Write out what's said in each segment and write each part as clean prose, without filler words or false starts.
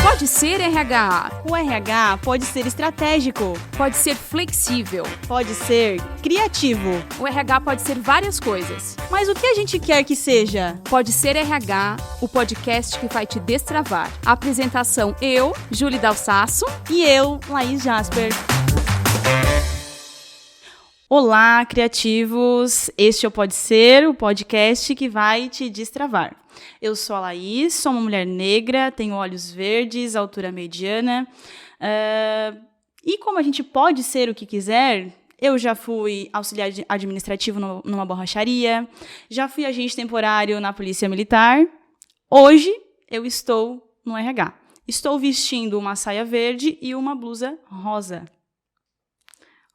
Pode ser RH. O RH pode ser estratégico. Pode ser flexível. Pode ser criativo. O RH pode ser várias coisas. Mas o que a gente quer que seja? Pode ser RH, o podcast que vai te destravar. A apresentação eu, Júlia Dalsasso. E eu, Laís Jasper. Olá, criativos! Este é o Pode Ser, o podcast que vai te destravar. Eu sou a Laís, sou uma mulher negra, tenho olhos verdes, altura mediana. E como a gente pode ser o que quiser, eu já fui auxiliar administrativo numa borracharia, já fui agente temporário na Polícia Militar. Hoje eu estou no RH. Estou vestindo uma saia verde e uma blusa rosa.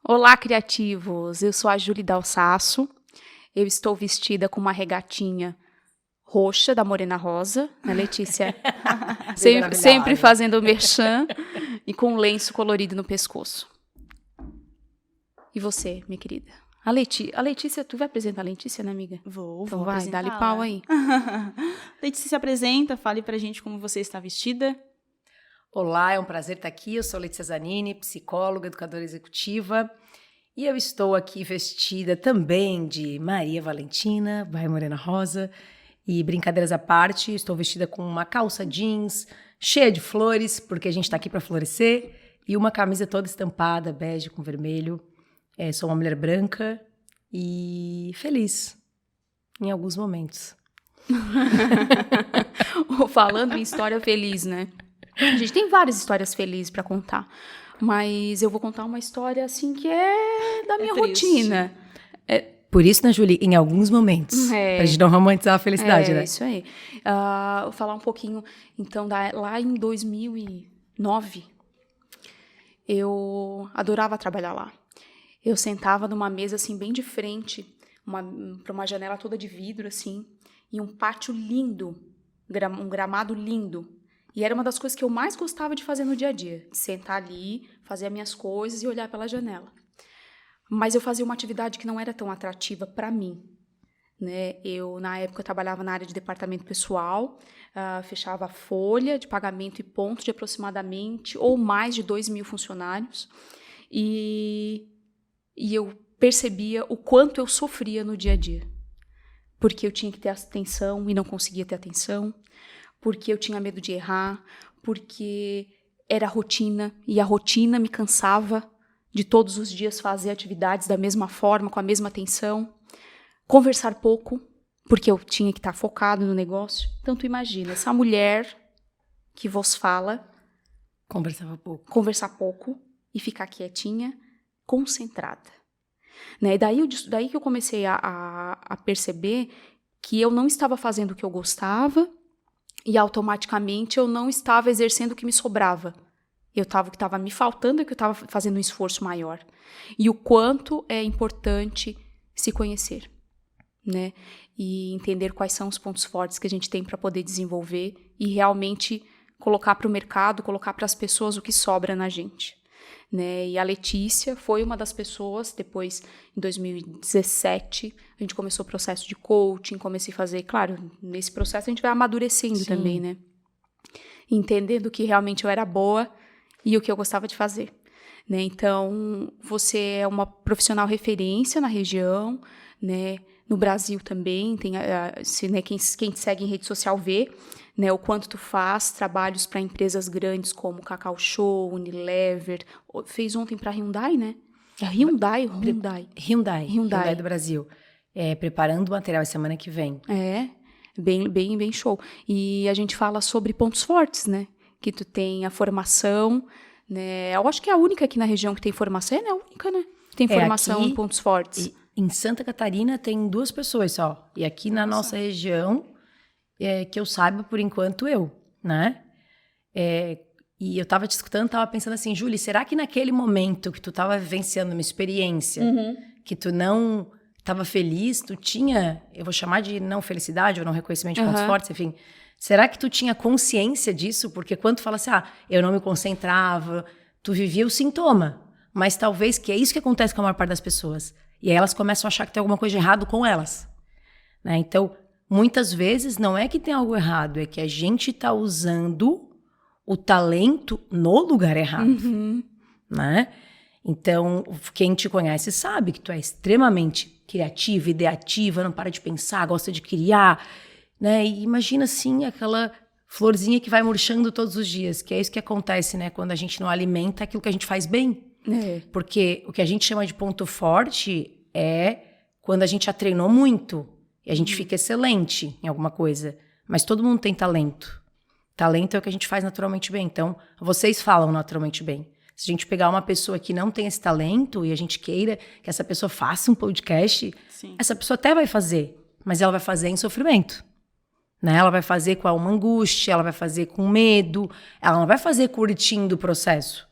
Olá, criativos! Eu sou a Júlia Dalsasso. Eu estou vestida com uma regatinha roxa da Morena Rosa, né, Letícia? sempre fazendo o merchan e com um lenço colorido no pescoço. E você, minha querida? A Letícia, tu vai apresentar a Letícia, né, amiga? Vou então vai, apresentar. dá-lhe pau aí. Letícia se apresenta, fale pra gente como você está vestida. Olá, é um prazer estar aqui. Eu sou Letícia Zanini, psicóloga, educadora executiva. E eu estou aqui vestida também de Maria Valentina, by Morena Rosa. E brincadeiras à parte, estou vestida com uma calça jeans cheia de flores, porque a gente está aqui para florescer. E uma camisa toda estampada, bege com vermelho. Sou uma mulher branca e feliz em alguns momentos. Falando em história feliz, né? A gente tem várias histórias felizes para contar, mas eu vou contar uma história assim que é da minha rotina. Por isso, né, Julie, em alguns momentos, pra gente não romantizar a felicidade, né? É isso aí. Vou falar um pouquinho, então, lá em 2009, eu adorava trabalhar lá. Eu sentava numa mesa, assim, bem de frente, para uma janela toda de vidro, assim, e um pátio lindo, um gramado lindo. E era uma das coisas que eu mais gostava de fazer no dia a dia, de sentar ali, fazer as minhas coisas e olhar pela janela. Mas eu fazia uma atividade que não era tão atrativa para mim, né? Eu, na época, trabalhava na área de departamento pessoal, fechava a folha de pagamento e ponto de aproximadamente ou mais de 2.000 funcionários. E eu percebia o quanto eu sofria no dia a dia. Porque eu tinha que ter atenção e não conseguia ter atenção. Porque eu tinha medo de errar, porque era rotina, e a rotina me cansava de todos os dias fazer atividades da mesma forma, com a mesma atenção. Conversar pouco, porque eu tinha que estar focado no negócio. Então, tu imagina, essa mulher que vos fala... Conversar pouco e ficar quietinha, concentrada. Né? Daí que eu comecei a perceber que eu não estava fazendo o que eu gostava, e automaticamente eu não estava exercendo o que me sobrava. O que estava me faltando é que eu estava fazendo um esforço maior. E o quanto é importante se conhecer, né? E entender quais são os pontos fortes que a gente tem para poder desenvolver e realmente colocar para o mercado, colocar para as pessoas o que sobra na gente. Né? E a Letícia foi uma das pessoas. Depois, em 2017, a gente começou o processo de coaching, comecei a fazer, claro, nesse processo a gente vai amadurecendo. Sim. Também, né? Entendendo que realmente eu era boa e o que eu gostava de fazer. Né? Então, você é uma profissional referência na região, né? No Brasil também, tem, né, quem te segue em rede social vê, né, o quanto tu faz trabalhos para empresas grandes como Cacau Show, Unilever, fez ontem para Hyundai, né? Hyundai do Brasil. Preparando o material semana que vem. Bem show. E a gente fala sobre pontos fortes, né? Que tu tem a formação, né? Eu acho que é a única aqui na região que tem formação, é a única, né? Que tem formação em pontos fortes. Em Santa Catarina tem 2 pessoas só. E aqui na nossa região, que eu saiba, por enquanto, né? E eu tava te escutando, tava pensando assim, Júlia, será que naquele momento que tu tava vivenciando uma experiência, que tu não tava feliz, tu tinha, eu vou chamar de não felicidade ou não reconhecimento de pontos fortes, enfim, será que tu tinha consciência disso? Porque quando tu fala assim, eu não me concentrava, tu vivia o sintoma, mas talvez que é isso que acontece com a maior parte das pessoas. E aí elas começam a achar que tem alguma coisa de errado com elas. Né? Então, muitas vezes não é que tem algo errado, é que a gente está usando o talento no lugar errado, né? Então, quem te conhece sabe que tu é extremamente criativa, ideativa, não para de pensar, gosta de criar, né? E imagina, assim, aquela florzinha que vai murchando todos os dias, que é isso que acontece, né? Quando a gente não alimenta aquilo que a gente faz bem. Porque o que a gente chama de ponto forte é quando a gente já treinou muito e a gente fica excelente em alguma coisa. Mas todo mundo tem talento. Talento é o que a gente faz naturalmente bem. Então, vocês falam naturalmente bem. Se a gente pegar uma pessoa que não tem esse talento e a gente queira que essa pessoa faça um podcast, essa pessoa até vai fazer, mas ela vai fazer em sofrimento. Né? Ela vai fazer com uma angústia, ela vai fazer com medo, ela não vai fazer curtindo o processo.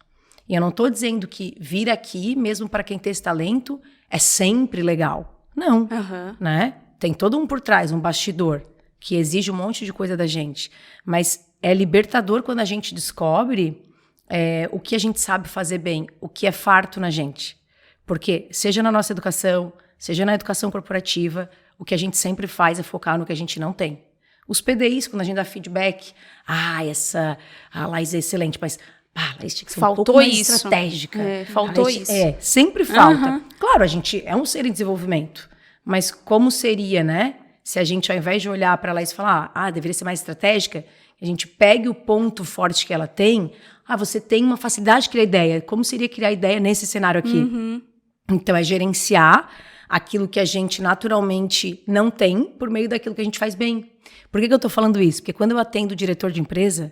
E eu não estou dizendo que vir aqui, mesmo para quem tem esse talento, é sempre legal. Não, né? Tem todo um por trás, um bastidor, que exige um monte de coisa da gente. Mas é libertador quando a gente descobre o que a gente sabe fazer bem, o que é farto na gente. Porque, seja na nossa educação, seja na educação corporativa, o que a gente sempre faz é focar no que a gente não tem. Os PDIs, quando a gente dá feedback, a Laís é excelente, mas a Laís tinha que ser um pouco mais estratégica. Faltou isso. Sempre falta. Claro, a gente é um ser em desenvolvimento, mas como seria, né? Se a gente, ao invés de olhar para a Laís e falar, deveria ser mais estratégica, a gente pegue o ponto forte que ela tem, você tem uma facilidade de criar ideia. Como seria criar ideia nesse cenário aqui? Então, é gerenciar aquilo que a gente naturalmente não tem por meio daquilo que a gente faz bem. Por que eu estou falando isso? Porque quando eu atendo o diretor de empresa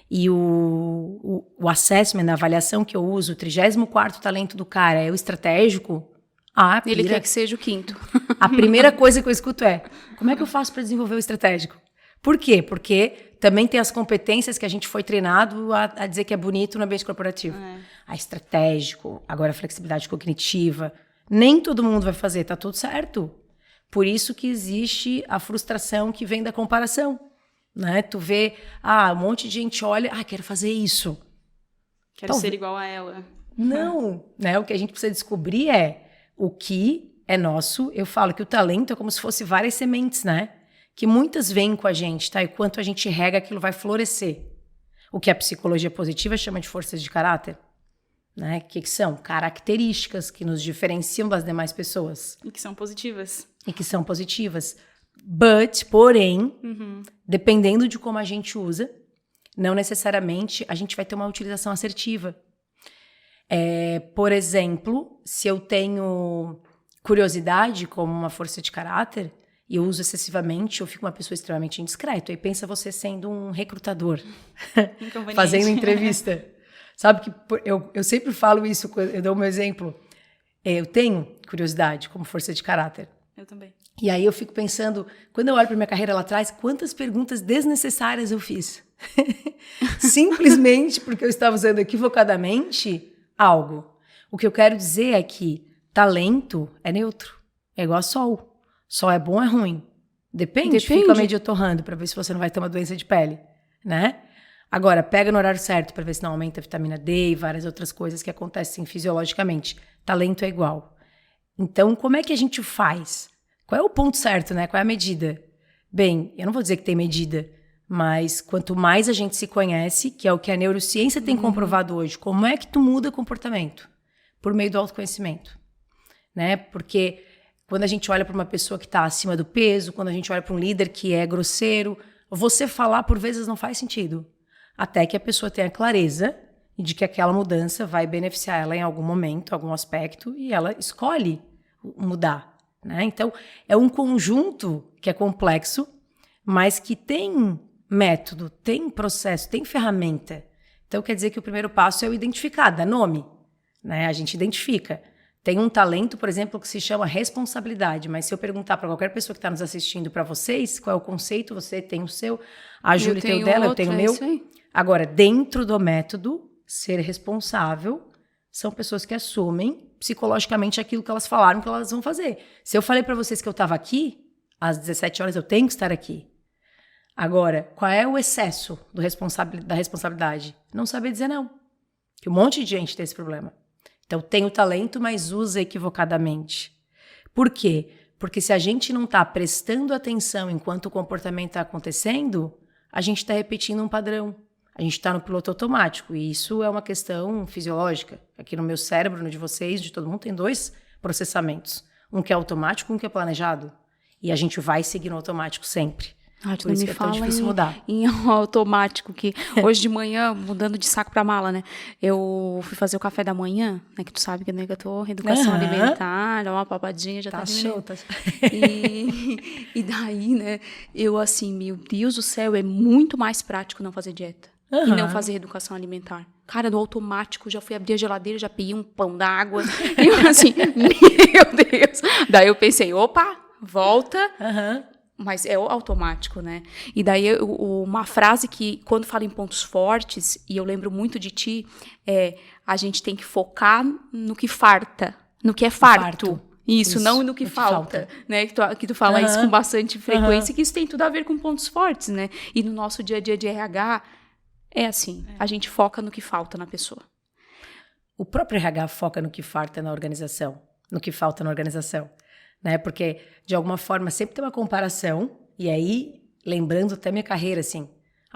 e o assessment, a avaliação que eu uso, o 34º talento do cara é o estratégico, ele quer que seja o 5º. A primeira coisa que eu escuto é, como é que eu faço para desenvolver o estratégico? Por quê? Porque também tem as competências que a gente foi treinado a dizer que é bonito no ambiente corporativo. A estratégico, agora a flexibilidade cognitiva. Nem todo mundo vai fazer, tá tudo certo. Por isso que existe a frustração que vem da comparação. Né? Tu vê, um monte de gente olha, quero fazer isso. Quero ser igual a ela. Não, né? O que a gente precisa descobrir é o que é nosso. Eu falo que o talento é como se fosse várias sementes, né? Que muitas vêm com a gente, tá? E quanto a gente rega, aquilo vai florescer. O que a psicologia positiva chama de forças de caráter. Né? Que são características que nos diferenciam das demais pessoas. E que são positivas. Porém, dependendo de como a gente usa, não necessariamente a gente vai ter uma utilização assertiva. Por exemplo, se eu tenho curiosidade como uma força de caráter e eu uso excessivamente, eu fico uma pessoa extremamente indiscreta. Aí pensa você sendo um recrutador, fazendo entrevista. Sabe que eu sempre falo isso, eu dou um exemplo. Eu tenho curiosidade como força de caráter. Eu também. E aí eu fico pensando, quando eu olho para minha carreira lá atrás, quantas perguntas desnecessárias eu fiz. Simplesmente porque eu estava usando equivocadamente algo. O que eu quero dizer é que talento é neutro. É igual a sol. Sol é bom ou é ruim? Depende. Fica meio torrando para ver se você não vai ter uma doença de pele, né? Agora, pega no horário certo para ver se não aumenta a vitamina D e várias outras coisas que acontecem fisiologicamente. Talento é igual. Então, como é que a gente faz? Qual é o ponto certo, né? Qual é a medida? Bem, eu não vou dizer que tem medida, mas quanto mais a gente se conhece, que é o que a neurociência tem comprovado hoje, como é que tu muda comportamento? Por meio do autoconhecimento. Né? Porque quando a gente olha para uma pessoa que está acima do peso, quando a gente olha para um líder que é grosseiro, você falar por vezes não faz sentido. Até que a pessoa tenha clareza de que aquela mudança vai beneficiar ela em algum momento, algum aspecto, e ela escolhe mudar. Né? Então, é um conjunto que é complexo, mas que tem método, tem processo, tem ferramenta. Então, quer dizer que o primeiro passo é o identificar, dar nome. Né? A gente identifica. Tem um talento, por exemplo, que se chama responsabilidade, mas se eu perguntar para qualquer pessoa que está nos assistindo, para vocês, qual é o conceito, você tem o seu, a Júlia tem o dela, eu tenho o meu. Agora, dentro do método, ser responsável são pessoas que assumem psicologicamente aquilo que elas falaram que elas vão fazer. Se eu falei para vocês que eu estava aqui, às 17 horas eu tenho que estar aqui. Agora, qual é o excesso da responsabilidade? Não saber dizer não. Que um monte de gente tem esse problema. Então, tem o talento, mas usa equivocadamente. Por quê? Porque se a gente não está prestando atenção enquanto o comportamento está acontecendo, a gente está repetindo um padrão. A gente está no piloto automático. E isso é uma questão fisiológica. Aqui no meu cérebro, no de vocês, de todo mundo, tem 2 processamentos. Um que é automático, um que é planejado. E a gente vai seguir no automático sempre. Por isso que é tão difícil mudar. Em automático, que hoje de manhã, mudando de saco pra mala, né? Eu fui fazer o café da manhã, né? Que tu sabe que eu tô reeducação alimentar, dá uma papadinha, já tá show, tá. E daí, né? Eu assim, meu Deus do céu, é muito mais prático não fazer dieta. E não fazer reeducação alimentar. Cara, no automático, já fui abrir a geladeira, já peguei um pão d'água. E eu assim, meu Deus. Daí eu pensei, opa, volta. Mas é automático, né? E daí, uma frase que, quando falo em pontos fortes, e eu lembro muito de ti, a gente tem que focar no que farta, no que é farto. Isso, não no que falta, né? Que tu fala isso com bastante frequência, que isso tem tudo a ver com pontos fortes, né? E no nosso dia a dia de RH, é assim, a gente foca no que falta na pessoa. O próprio RH foca no que falta na organização, no que falta na organização. Né? Porque, de alguma forma, sempre tem uma comparação, e aí, lembrando até minha carreira, assim,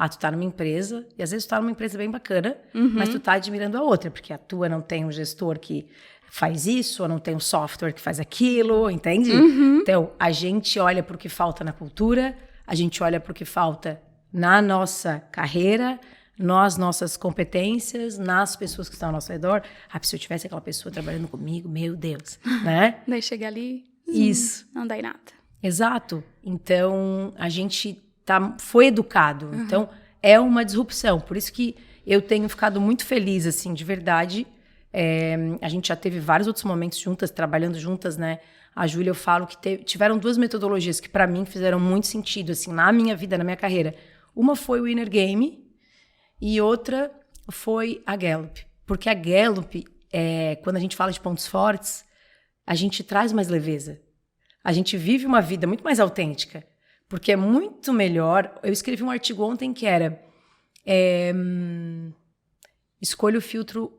tu tá numa empresa, e às vezes tu tá numa empresa bem bacana, mas tu tá admirando a outra, porque a tua não tem um gestor que faz isso, ou não tem um software que faz aquilo, entende? Então, a gente olha pro que falta na cultura, a gente olha pro que falta na nossa carreira, nas nossas competências, nas pessoas que estão ao nosso redor. Se eu tivesse aquela pessoa trabalhando comigo, meu Deus, né? Daí chega ali... Isso. Não dá em nada. Exato. Então, a gente foi educado. Então, é uma disrupção. Por isso que eu tenho ficado muito feliz, assim, de verdade. A gente já teve vários outros momentos juntas, trabalhando juntas, né? A Júlia, eu falo que tiveram 2 metodologias que, para mim, fizeram muito sentido, assim, na minha vida, na minha carreira. Uma foi o Inner Game e outra foi a Gallup. Porque a Gallup, quando a gente fala de pontos fortes, a gente traz mais leveza. A gente vive uma vida muito mais autêntica. Porque é muito melhor... Eu escrevi um artigo ontem que era... escolha o filtro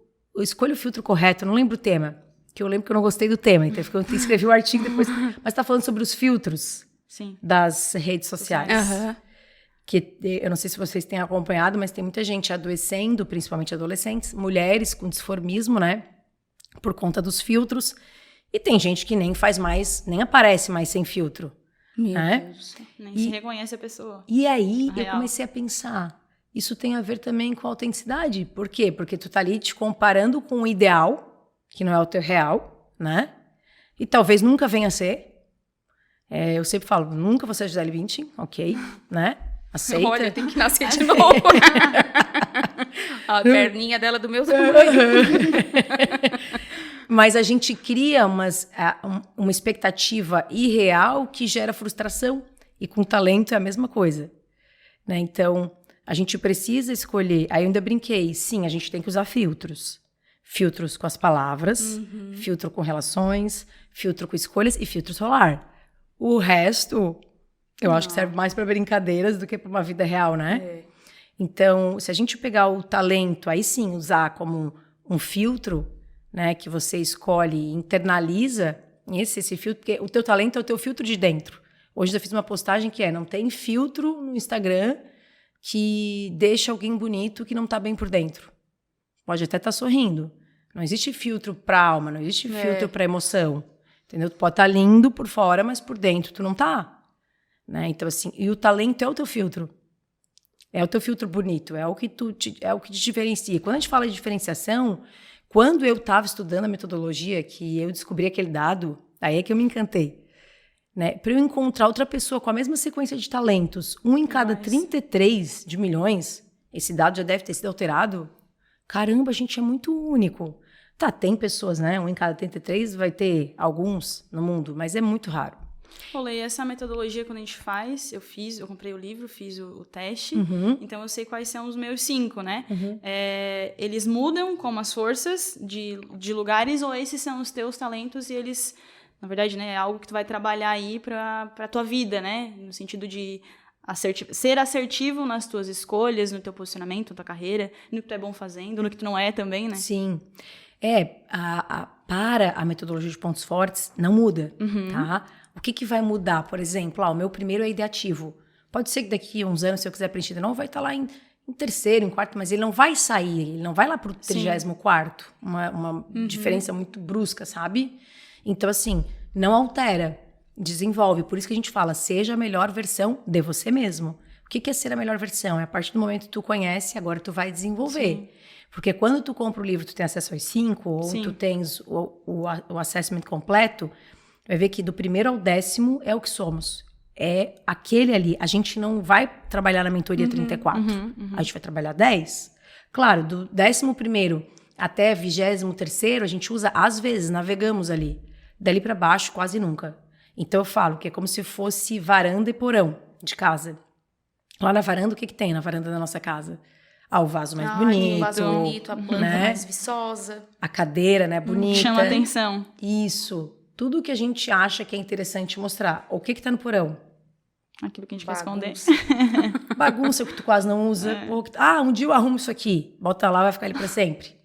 correto. Eu não lembro o tema. Que eu lembro que eu não gostei do tema. Então eu escrevi o artigo depois. Mas tá falando sobre os filtros das redes sociais. Que eu não sei se vocês têm acompanhado, mas tem muita gente adoecendo, principalmente adolescentes, mulheres com disformismo, né? Por conta dos filtros. E tem gente que nem faz mais, nem aparece mais sem filtro. Meu Deus do céu. Nem se reconhece a pessoa. E aí eu comecei a pensar, isso tem a ver também com a autenticidade. Por quê? Porque tu tá ali te comparando com o ideal, que não é o teu real, né? E talvez nunca venha a ser. Eu sempre falo, nunca vou ser a Gisele Bündchen, ok, né? Aceita. Olha, tem que nascer de novo. A perninha dela do meu tamanho. Mas a gente cria uma expectativa irreal que gera frustração. E com talento é a mesma coisa. Né? Então, a gente precisa escolher. Aí eu ainda brinquei. Sim, a gente tem que usar filtros. Filtros com as palavras, filtro com relações, filtro com escolhas e filtro solar. O resto, eu acho que serve mais para brincadeiras do que para uma vida real, né? Então, se a gente pegar o talento, aí sim, usar como um filtro... Né, que você escolhe e internaliza esse filtro, porque o teu talento é o teu filtro de dentro. Hoje eu fiz uma postagem que não tem filtro no Instagram que deixa alguém bonito que não tá bem por dentro. Pode até estar sorrindo. Não existe filtro pra alma, não existe filtro pra emoção. Entendeu? Tu pode estar lindo por fora, mas por dentro tu não tá. Né? Então, assim, e o talento é o teu filtro. É o teu filtro bonito, é o que te diferencia. Quando a gente fala de diferenciação... Quando eu estava estudando a metodologia, que eu descobri aquele dado, aí é que eu me encantei. Né? Para eu encontrar outra pessoa com a mesma sequência de talentos, 1 em cada 33 de milhões, esse dado já deve ter sido alterado. Caramba, a gente é muito único. Tá, tem pessoas, né? 1 em cada 33 vai ter alguns no mundo, mas é muito raro. Olê, essa metodologia quando a gente faz, eu comprei o livro, fiz o teste, então eu sei quais são os meus 5, né? Eles mudam como as forças de lugares, ou esses são os teus talentos e eles, na verdade, né, é algo que tu vai trabalhar aí pra tua vida, né? No sentido de ser assertivo nas tuas escolhas, no teu posicionamento, na tua carreira, no que tu é bom fazendo, no que tu não é também, né? Sim. Para a metodologia de pontos fortes, não muda, tá? O que vai mudar? Por exemplo, o meu primeiro é ideativo. Pode ser que daqui a uns anos, se eu quiser preencher de novo, vai estar lá em terceiro, em quarto, mas ele não vai sair, ele não vai lá pro 34º. Uma diferença muito brusca, sabe? Então, assim, não altera, desenvolve. Por isso que a gente fala, seja a melhor versão de você mesmo. O que é ser a melhor versão? É a partir do momento que tu conhece, agora tu vai desenvolver. Sim. Porque quando tu compra o livro, tu tem acesso aos 5, ou Sim. tu tens o assessment completo, vai ver que do 1º ao 10º é o que somos. É aquele ali. A gente não vai trabalhar na mentoria 34. A gente vai trabalhar 10. Claro, do 11º até 23º, a gente usa, às vezes, navegamos ali. Dali para baixo, quase nunca. Então eu falo que é como se fosse varanda e porão de casa. Lá na varanda, o que tem na varanda da nossa casa? O vaso mais bonito. O vaso bonito, a planta mais viçosa. A cadeira, né, bonita. Chama atenção. Isso. Tudo que a gente acha que é interessante mostrar. O que tá no porão? Aquilo que a gente quer esconder. Bagunça que tu quase não usa. Um dia eu arrumo isso aqui. Bota lá, vai ficar ali para sempre.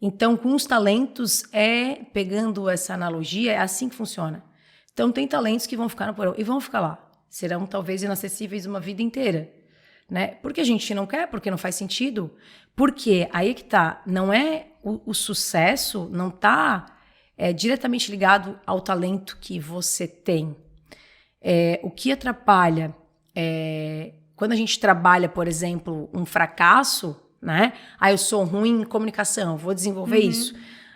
Então, com os talentos, pegando essa analogia, é assim que funciona. Então, tem talentos que vão ficar no porão e vão ficar lá. Serão, talvez, inacessíveis uma vida inteira. Né? Porque a gente não quer, porque não faz sentido. Porque aí que tá, não é o sucesso, não tá diretamente ligado ao talento que você tem. O que atrapalha, quando a gente trabalha, por exemplo, um fracasso, né? Eu sou ruim em comunicação, vou desenvolver isso.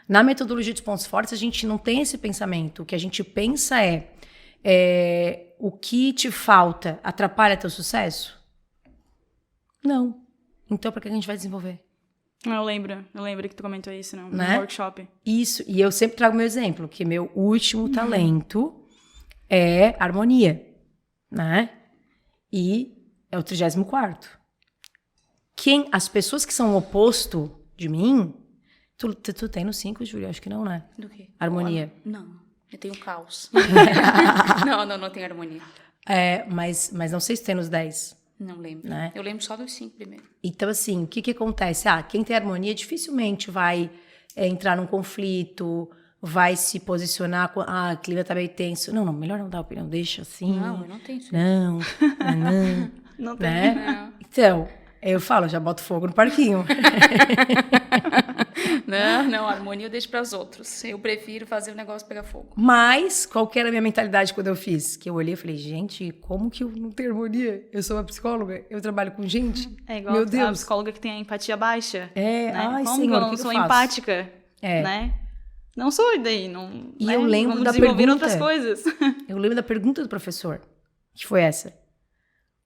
Na metodologia dos pontos fortes, a gente não tem esse pensamento. O que a gente pensa o que te falta atrapalha teu sucesso? Não. Então, para que a gente vai desenvolver? Eu lembro que tu comentou isso no workshop. Isso, e eu sempre trago meu exemplo, que meu último talento é harmonia, né? E é o 34º. As pessoas que são o oposto de mim, tu tem no 5, Júlia? Acho que não, né? Do quê? Harmonia. Não, eu tenho caos. não tenho harmonia. Mas não sei se tem nos 10. Não lembro. Né? Eu lembro só dos 5 primeiro. Então, assim, o que acontece? Quem tem harmonia dificilmente vai entrar num conflito, vai se posicionar com... o clima tá meio tenso. Não, melhor não dar opinião, deixa assim. Não, eu não tenho isso. Não. Não tem. Né? Não. Então, eu falo, já boto fogo no parquinho. Não, a harmonia eu deixo para os outros. Eu prefiro fazer o negócio pegar fogo. Mas, qual que era a minha mentalidade quando eu fiz? Que eu olhei e falei, gente, como que eu não tenho harmonia? Eu sou uma psicóloga, eu trabalho com gente. É igual Meu Deus. a psicóloga que tem a empatia baixa. Ai, como senhor, que eu não sou empática? Né? Não sou, e daí? Não, e eu lembro da desenvolver pergunta... outras coisas. Eu lembro da pergunta do professor, que foi essa.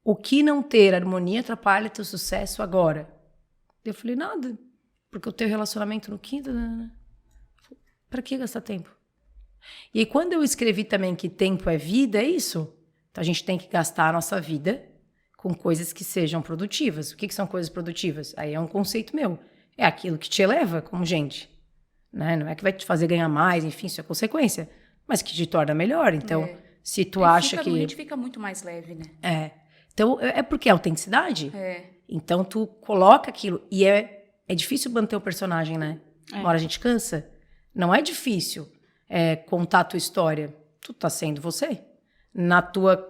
O que não ter harmonia atrapalha teu sucesso agora? Eu falei, nada. Porque eu tenho relacionamento no quinto. Pra que gastar tempo? E aí, quando eu escrevi também que tempo é vida, é isso. Então, a gente tem que gastar a nossa vida com coisas que sejam produtivas. O que são coisas produtivas? Aí é um conceito meu. É aquilo que te eleva como gente. Né? Não é que vai te fazer ganhar mais, enfim, isso é consequência. Mas que te torna melhor. Então, se tu acha que... A gente fica muito mais leve, né? Então, é porque é autenticidade. Então, tu coloca aquilo. E é difícil manter o personagem, né? Uma hora a gente cansa. Não é difícil contar a tua história. Tu tá sendo você. Na tua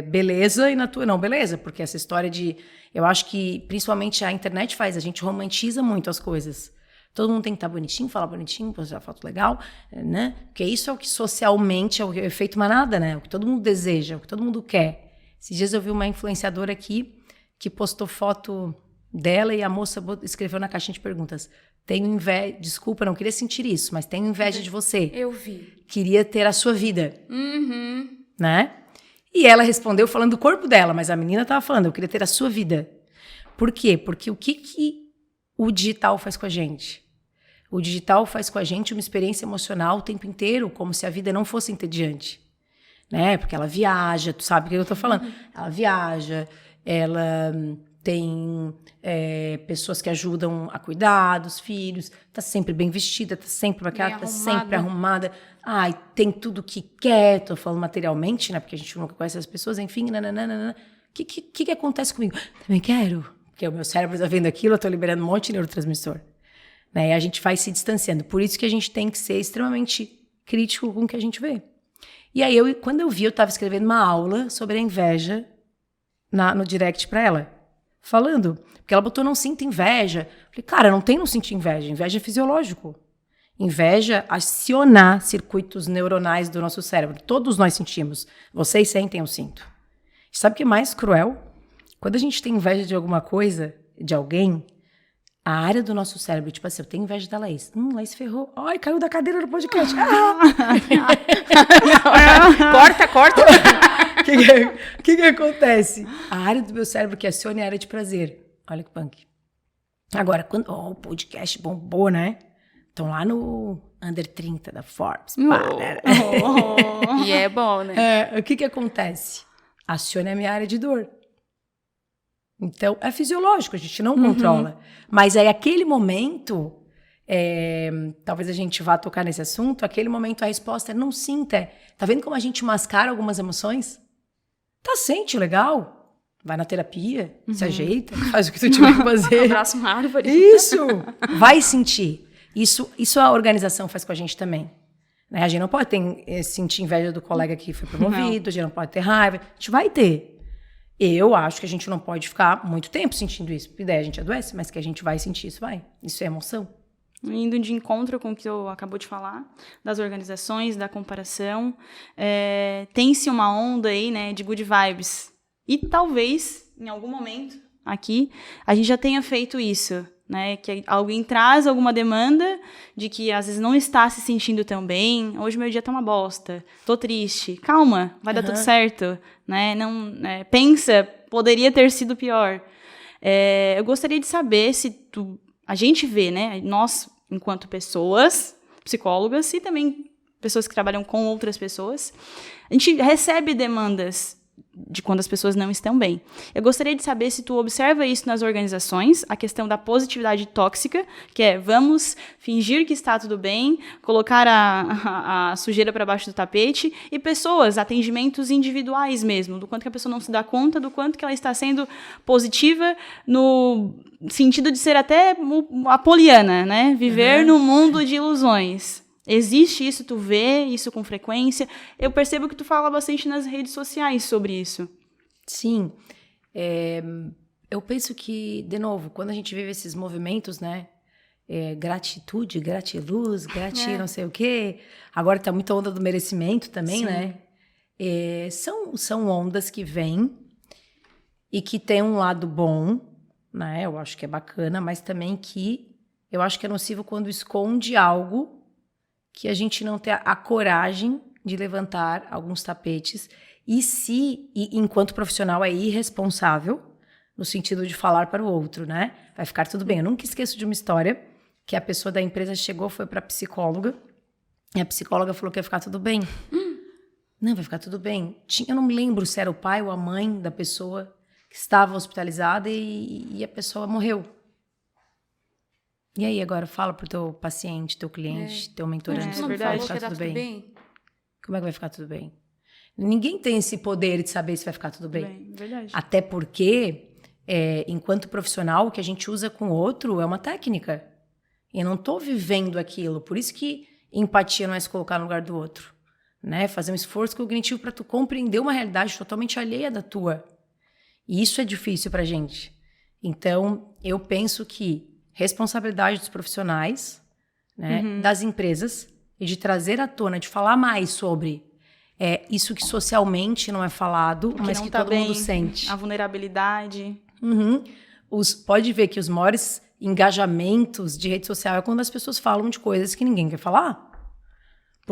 beleza e na tua não beleza. Porque essa história de... Eu acho que, principalmente, a internet faz. A gente romantiza muito as coisas. Todo mundo tem que estar bonitinho, falar bonitinho, postar foto legal, né? Porque isso é o que socialmente é o efeito manada, né? O que todo mundo deseja, o que todo mundo quer. Esses dias eu vi uma influenciadora aqui que postou foto dela e a moça escreveu na caixinha de perguntas: tenho inveja, desculpa, não queria sentir isso, mas tenho inveja de você. Eu vi. Queria ter a sua vida. Né? E ela respondeu falando do corpo dela, mas a menina estava falando, eu queria ter a sua vida. Por quê? Porque o que o digital faz com a gente? O digital faz com a gente uma experiência emocional o tempo inteiro, como se a vida não fosse entediante. Né? Porque ela viaja, tu sabe o que eu tô falando? Ela viaja, ela tem pessoas que ajudam a cuidar dos filhos, tá sempre bem vestida, tá sempre maquiada, tá sempre arrumada. Tem tudo que quer, tô falando materialmente, né? Porque a gente nunca conhece as pessoas, enfim, nananana. O que acontece comigo? Também quero, porque o meu cérebro tá vendo aquilo, eu tô liberando um monte de neurotransmissor. Né? E a gente vai se distanciando. Por isso que a gente tem que ser extremamente crítico com o que a gente vê. E aí, quando eu vi, eu estava escrevendo uma aula sobre a inveja no direct para ela. Falando. Porque ela botou, não sinta inveja. Falei, cara, não sinto inveja. Inveja é fisiológico. Inveja aciona circuitos neuronais do nosso cérebro. Todos nós sentimos. Vocês sentem, eu sinto. Sabe o que é mais cruel? Quando a gente tem inveja de alguma coisa, de alguém, a área do nosso cérebro, tipo assim, eu tenho inveja da Laís. Laís ferrou. Ai, caiu da cadeira do podcast. Corta. O que acontece? A área do meu cérebro que aciona é a área de prazer. Olha que punk. Agora, quando o podcast bombou, né? Estão lá no Under 30 da Forbes. E é bom, né? O que acontece? Aciona a minha área de dor. Então, é fisiológico, a gente não controla. Mas aí, aquele momento, talvez a gente vá tocar nesse assunto, aquele momento a resposta é não sinta. Tá vendo como a gente mascara algumas emoções? Sente, legal. Vai na terapia, se ajeita, faz o que tu tiver que fazer. Abraça uma árvore. Isso! Vai sentir. Isso a organização faz com a gente também. Né? A gente não pode sentir inveja do colega que foi promovido, a gente não pode ter raiva. A gente vai ter. Eu acho que a gente não pode ficar muito tempo sentindo isso. Porque daí a gente adoece, mas que a gente vai sentir isso, vai. Isso é emoção. Indo de encontro com o que eu acabou de falar, das organizações, da comparação, tem-se uma onda aí, né, de good vibes. E talvez, em algum momento, aqui, a gente já tenha feito isso, né? Que alguém traz alguma demanda de que às vezes não está se sentindo tão bem. Hoje meu dia tá uma bosta, tô triste. Calma, vai dar tudo certo, né? Não, pensa, poderia ter sido pior. Eu gostaria de saber se a gente vê, né? Nós, enquanto pessoas, psicólogas e também pessoas que trabalham com outras pessoas, a gente recebe demandas de quando as pessoas não estão bem. Eu gostaria de saber se tu observa isso nas organizações, a questão da positividade tóxica, que é vamos fingir que está tudo bem, colocar a sujeira para baixo do tapete, e pessoas, atendimentos individuais mesmo, do quanto que a pessoa não se dá conta, do quanto que ela está sendo positiva no sentido de ser até a poliana, né? Viver num mundo de ilusões. Existe isso, tu vê isso com frequência. Eu percebo que tu fala bastante nas redes sociais sobre isso. Sim. Eu penso que, de novo, quando a gente vive esses movimentos, né? Gratitude, gratiluz, não sei o quê. Agora tá muita onda do merecimento também, né? São ondas que vêm e que tem um lado bom, né? Eu acho que é bacana, mas também que eu acho que é nocivo quando esconde algo que a gente não tem a coragem de levantar alguns tapetes e enquanto profissional, é irresponsável no sentido de falar para o outro, né? Vai ficar tudo bem. Eu nunca esqueço de uma história que a pessoa da empresa chegou, foi para a psicóloga e a psicóloga falou que ia ficar tudo bem. Não, vai ficar tudo bem. Eu não me lembro se era o pai ou a mãe da pessoa que estava hospitalizada e a pessoa morreu. E aí, agora, fala pro teu paciente, teu cliente, teu mentorante, vai ficar tudo bem? Como é que vai ficar tudo bem? Ninguém tem esse poder de saber se vai ficar tudo bem. Verdade. Até porque, enquanto profissional, o que a gente usa com o outro é uma técnica. Eu não tô vivendo aquilo. Por isso que empatia não é se colocar no lugar do outro. Né? Fazer um esforço cognitivo para tu compreender uma realidade totalmente alheia da tua. E isso é difícil pra gente. Então, eu penso que responsabilidade dos profissionais, né, das empresas, e de trazer à tona, de falar mais sobre isso que socialmente não é falado, mas que todo mundo sente. A vulnerabilidade. Pode ver que os maiores engajamentos de rede social é quando as pessoas falam de coisas que ninguém quer falar.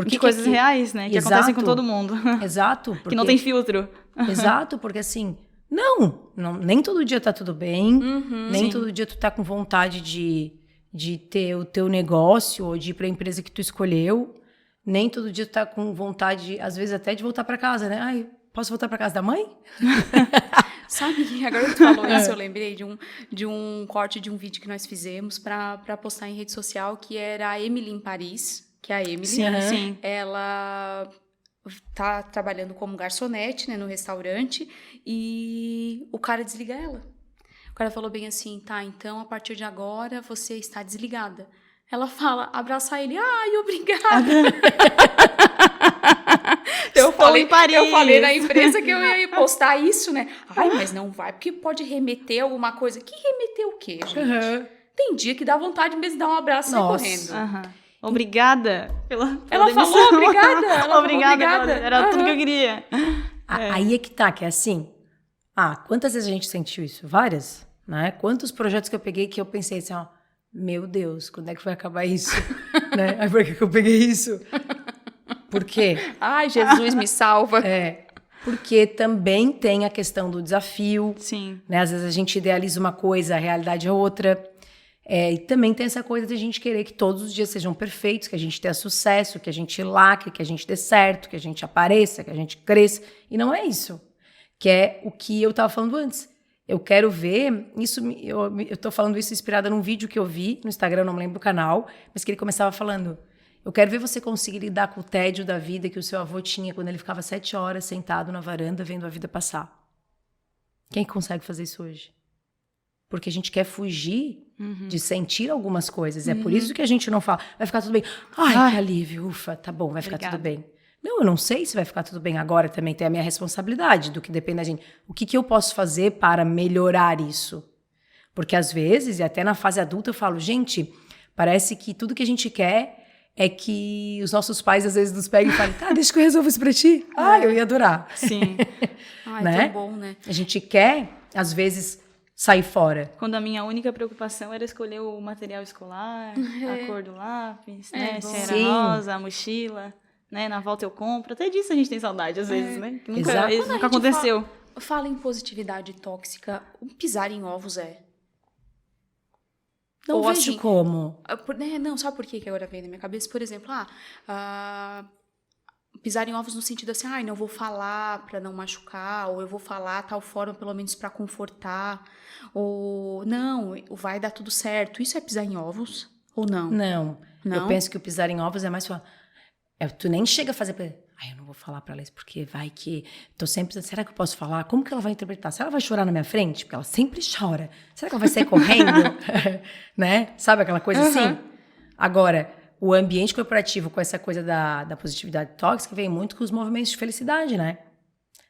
De coisas reais, né? Que acontecem com todo mundo. Exato. Porque, que não tem filtro. Exato, porque assim... Não, nem todo dia tá tudo bem, nem todo dia tu tá com vontade de ter o teu negócio ou de ir pra empresa que tu escolheu, nem todo dia tu tá com vontade, às vezes até de voltar pra casa, né? Ai, posso voltar pra casa da mãe? Sabe, agora que tu falou isso, eu lembrei de um corte de um vídeo que nós fizemos pra postar em rede social, que era a Emily em Paris, que é a Emily, sim. Ela tá trabalhando como garçonete, né, no restaurante, e o cara desliga ela. O cara falou bem assim, tá, então a partir de agora você está desligada. Ela fala, abraça ele, ai, obrigada. Então Estou em Paris. eu falei na empresa que eu ia postar isso, né? Ai, mas não vai, porque pode remeter alguma coisa. Que remeter o quê, gente? Uhum. Tem dia que dá vontade mesmo de dar um abraço e sair Nossa. correndo. Aham. Obrigada pela Ela demissão. falou obrigada. Ela falou Obrigada. obrigada. Era tudo que eu queria. Aí é que tá, que é assim. Quantas vezes a gente sentiu isso? Várias, né? Quantos projetos que eu peguei que eu pensei assim, ó, meu Deus, quando é que vai acabar isso? Né? Aí por que eu peguei isso? Por quê? Ai, Jesus me salva. Porque também tem a questão do desafio, Sim. né? Às vezes a gente idealiza uma coisa, a realidade é outra. E também tem essa coisa de a gente querer que todos os dias sejam perfeitos, que a gente tenha sucesso, que a gente lacre, que a gente dê certo, que a gente apareça, que a gente cresça. E não é isso. Que é o que eu estava falando antes. Eu quero ver isso, eu estou falando isso inspirada num vídeo que eu vi no Instagram, não me lembro o canal, mas que ele começava falando, eu quero ver você conseguir lidar com o tédio da vida que o seu avô tinha quando ele ficava 7 horas sentado na varanda vendo a vida passar. Quem consegue fazer isso hoje? Porque a gente quer fugir de sentir algumas coisas. É por isso que a gente não fala, vai ficar tudo bem. Ai, que alívio, ufa, tá bom, vai ficar tudo bem. Não, eu não sei se vai ficar tudo bem agora, também tem a minha responsabilidade do que depende da gente. O que eu posso fazer para melhorar isso? Porque às vezes, e até na fase adulta, eu falo, gente, parece que tudo que a gente quer é que os nossos pais às vezes nos peguem e falem, tá, deixa que eu resolvo isso pra ti. Eu ia adorar. Sim. Ai, Né? tão bom, né? A gente quer, às vezes, sair fora. Quando a minha única preocupação era escolher o material escolar, a cor do lápis, né? bom. Se era Sim. rosa, a mochila, né? Na volta eu compro. Até disso a gente tem saudade às vezes, né? Que nunca, Exato. isso Quando a nunca gente aconteceu. Fala em positividade tóxica, o pisar em ovos é. Não Ou vejo assim, como. Não, sabe por que que agora vem na minha cabeça? Por exemplo, pisar em ovos no sentido assim, não vou falar pra não machucar, ou eu vou falar tal forma pelo menos pra confortar, ou não, vai dar tudo certo. Isso é pisar em ovos ou não? Não. Não? Eu penso que o pisar em ovos é mais falar. Tu nem chega a fazer pra... eu não vou falar pra ela isso porque vai que... Tô sempre pensando, será que eu posso falar? Como que ela vai interpretar? Será que ela vai chorar na minha frente? Porque ela sempre chora. Será que ela vai sair correndo? Né? Sabe aquela coisa assim? Agora, o ambiente corporativo com essa coisa da positividade tóxica vem muito com os movimentos de felicidade, né?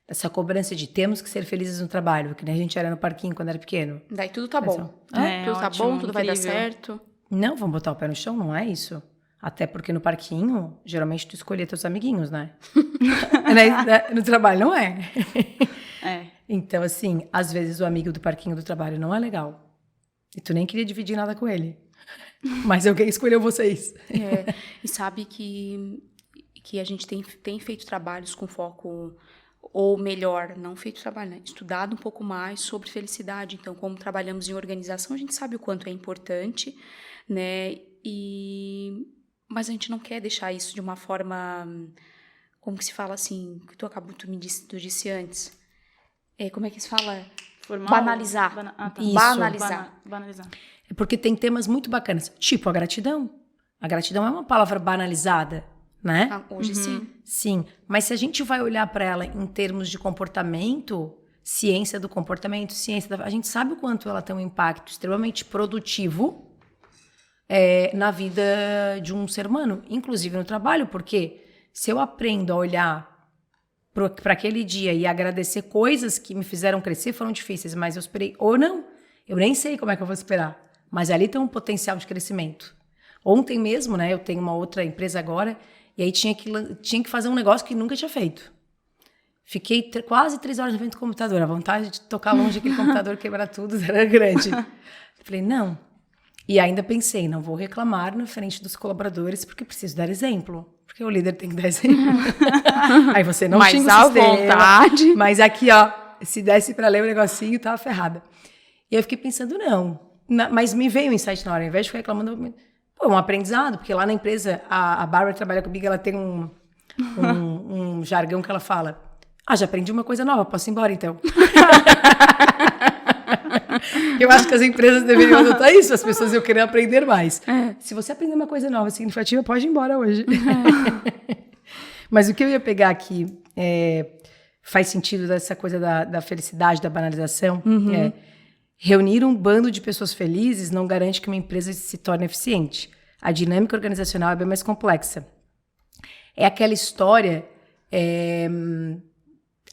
Essa cobrança de temos que ser felizes no trabalho, que nem a gente era no parquinho quando era pequeno. Daí tudo tá bom. Tudo tá ótimo, bom, tudo vai dar incrível. certo. Não, vamos botar o pé no chão, não é isso. Até porque no parquinho, geralmente tu escolhia teus amiguinhos, né? No trabalho não é. Então, assim, às vezes o amigo do parquinho do trabalho não é legal. E tu nem queria dividir nada com ele. Mas alguém escolheu vocês. E sabe que a gente tem feito trabalhos com foco, ou melhor, não feito trabalho, né? Estudado um pouco mais sobre felicidade. Então, como trabalhamos em organização, a gente sabe o quanto é importante, né? Mas a gente não quer deixar isso de uma forma, como que se fala assim, que tu disse antes. Como é que se fala? Formal? Banalizar. Isso. Banalizar. É porque tem temas muito bacanas, tipo a gratidão. A gratidão é uma palavra banalizada, né? Hoje sim. Sim, mas se a gente vai olhar para ela em termos de comportamento, ciência do comportamento, a gente sabe o quanto ela tem um impacto extremamente produtivo na vida de um ser humano, inclusive no trabalho, porque se eu aprendo a olhar para aquele dia e agradecer coisas que me fizeram crescer, foram difíceis, mas eu esperei, ou não, eu nem sei como é que eu vou esperar, mas ali tem um potencial de crescimento. Ontem mesmo, né, eu tenho uma outra empresa agora, e aí tinha que fazer um negócio que nunca tinha feito. Fiquei quase 3 horas na frente do computador, a vontade de tocar longe aquele computador, quebrar tudo, era grande. Falei, não. E ainda pensei, não vou reclamar na frente dos colaboradores, porque preciso dar exemplo. Porque o líder tem que dar exemplo. Aí você não xinga o sistema. Vontade. Mas aqui, ó, se desse para ler o negocinho, tava ferrada. E eu fiquei pensando, não. Mas me veio um insight na hora, ao invés de ficar reclamando, um aprendizado, porque lá na empresa, a Bárbara trabalha comigo, ela tem um jargão que ela fala, já aprendi uma coisa nova, posso ir embora então. Eu acho que as empresas deveriam adotar isso, as pessoas iam querer aprender mais. Se você aprender uma coisa nova, significativa, pode ir embora hoje. Mas o que eu ia pegar aqui faz sentido dessa coisa da felicidade, da banalização. Reunir um bando de pessoas felizes não garante que uma empresa se torne eficiente. A dinâmica organizacional é bem mais complexa. É aquela história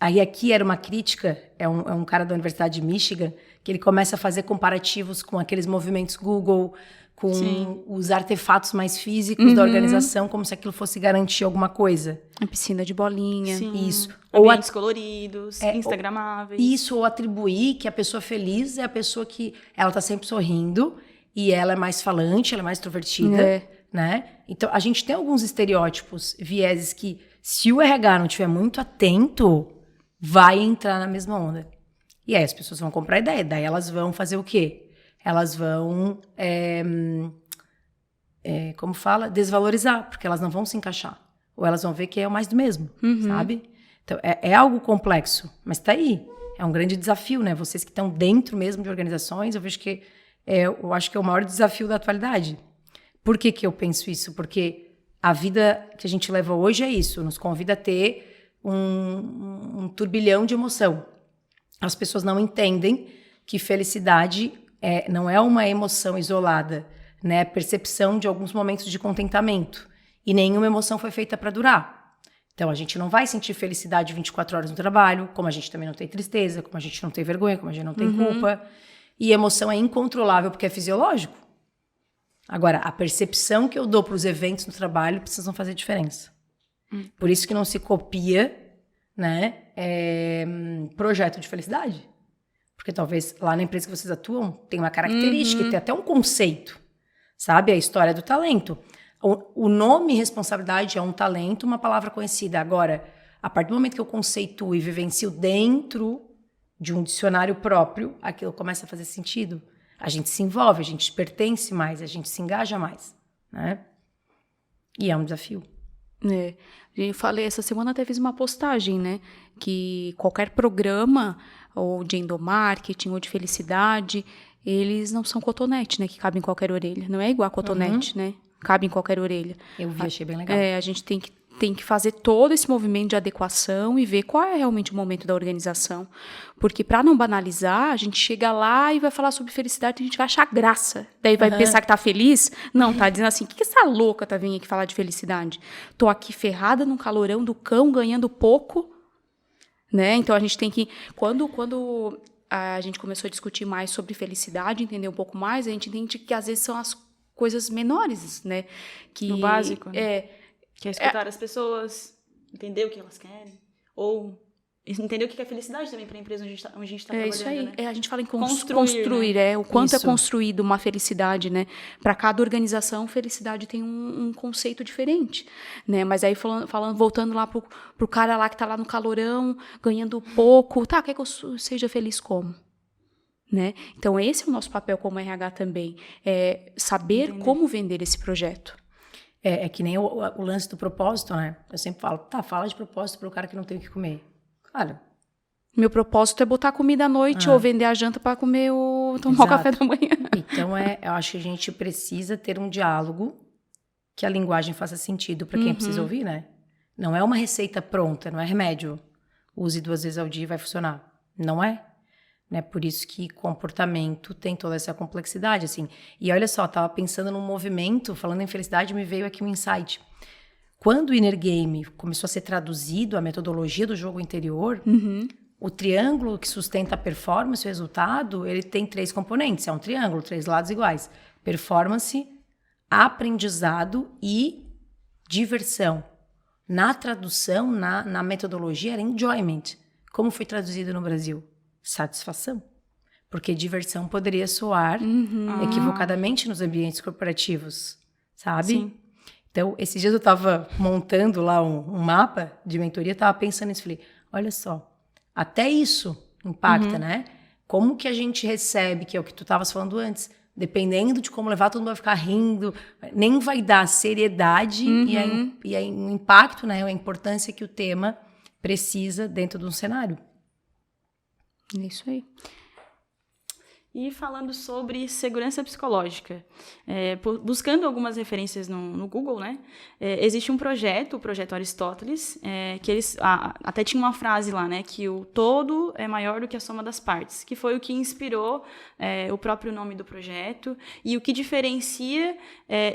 Aí aqui era uma crítica, é um cara da Universidade de Michigan, que ele começa a fazer comparativos com aqueles movimentos Google, com os artefatos mais físicos da organização, como se aquilo fosse garantir alguma coisa. A piscina de bolinha. Sim. Isso. Ambientes coloridos, instagramáveis. Isso, ou atribuir que a pessoa feliz é a pessoa que ela tá sempre sorrindo e ela é mais falante, ela é mais extrovertida, né? Então, a gente tem alguns estereótipos, vieses que, se o RH não estiver muito atento, vai entrar na mesma onda. E aí as pessoas vão comprar ideia, daí elas vão fazer o quê? Elas vão, como fala? Desvalorizar, porque elas não vão se encaixar. Ou elas vão ver que é o mais do mesmo, sabe? Então, é algo complexo, mas tá aí. É um grande desafio, né? Vocês que estão dentro mesmo de organizações, eu vejo que eu acho que é o maior desafio da atualidade. Por que que eu penso isso? Porque a vida que a gente leva hoje é isso, nos convida a ter um turbilhão de emoção. As pessoas não entendem que felicidade não é uma emoção isolada, né? É percepção de alguns momentos de contentamento. E nenhuma emoção foi feita para durar. Então, a gente não vai sentir felicidade 24 horas no trabalho, como a gente também não tem tristeza, como a gente não tem vergonha, como a gente não tem culpa. E emoção é incontrolável porque é fisiológico. Agora, a percepção que eu dou para os eventos no trabalho precisam fazer diferença. Por isso que não se copia, né, projeto de felicidade. Porque talvez lá na empresa que vocês atuam tem uma característica, tem até um conceito, sabe? A história do talento. O nome responsabilidade é um talento, uma palavra conhecida. Agora, a partir do momento que eu conceituo e vivencio dentro de um dicionário próprio, aquilo começa a fazer sentido. A gente se envolve, a gente pertence mais, a gente se engaja mais, né? E é um desafio. Eu falei, essa semana até fiz uma postagem, né? Que qualquer programa, ou de endomarketing, ou de felicidade, eles não são cotonete, né? Que cabe em qualquer orelha. Não é igual a cotonete, né? Cabe em qualquer orelha. Eu vi, achei bem legal. A gente tem que fazer todo esse movimento de adequação e ver qual é realmente o momento da organização. Porque, para não banalizar, a gente chega lá e vai falar sobre felicidade e a gente vai achar graça. Daí vai pensar que tá feliz. Não, tá dizendo assim, o que essa louca tá vindo aqui falar de felicidade? Tô aqui ferrada num calorão do cão, ganhando pouco. Né? Então, a gente tem que... Quando a gente começou a discutir mais sobre felicidade, entender um pouco mais, a gente entende que, às vezes, são as coisas menores, né? Que, o básico, né? Que é escutar as pessoas, entender o que elas querem, ou entender o que é felicidade também para a empresa onde a gente está trabalhando, isso aí. né? A gente fala em construir, né? O quanto Isso. é construído uma felicidade, né? Para cada organização, felicidade tem um conceito diferente, né? Mas aí voltando lá pro cara lá que tá lá no calorão, ganhando pouco, tá, quer que eu seja feliz como? Né? Então, esse é o nosso papel como RH também, é saber como vender esse projeto. É que nem o lance do propósito, né? Eu sempre falo, fala de propósito para o cara que não tem o que comer. Claro. Meu propósito é botar comida à noite ou vender a janta para comer tomar o café da manhã. Então, eu acho que a gente precisa ter um diálogo que a linguagem faça sentido para quem precisa ouvir, né? Não é uma receita pronta, não é remédio. Use 2 vezes ao dia e vai funcionar. Não é. Né? Por isso que comportamento tem toda essa complexidade, assim. E olha só, tava pensando num movimento, falando em felicidade, me veio aqui um insight. Quando o Inner Game começou a ser traduzido, a metodologia do jogo interior, o triângulo que sustenta a performance, o resultado, ele tem 3 componentes. É um triângulo, 3 lados iguais. Performance, aprendizado e diversão. Na tradução, na metodologia, era enjoyment. Como foi traduzido no Brasil? Satisfação. Porque diversão poderia soar equivocadamente nos ambientes corporativos, sabe? Sim. Então, esses dias eu estava montando lá um mapa de mentoria, estava pensando nisso, falei, olha só, até isso impacta, né? Como que a gente recebe, que é o que tu estavas falando antes, dependendo de como levar, todo mundo vai ficar rindo, nem vai dar seriedade e aí o impacto, né? A importância que o tema precisa dentro de um cenário. É isso aí. e falando sobre segurança psicológica. Buscando algumas referências no Google, né? Existe um projeto, o Projeto Aristóteles, que eles até tinha uma frase lá, né? Que o todo é maior do que a soma das partes, que foi o que inspirou o próprio nome do projeto e o que diferencia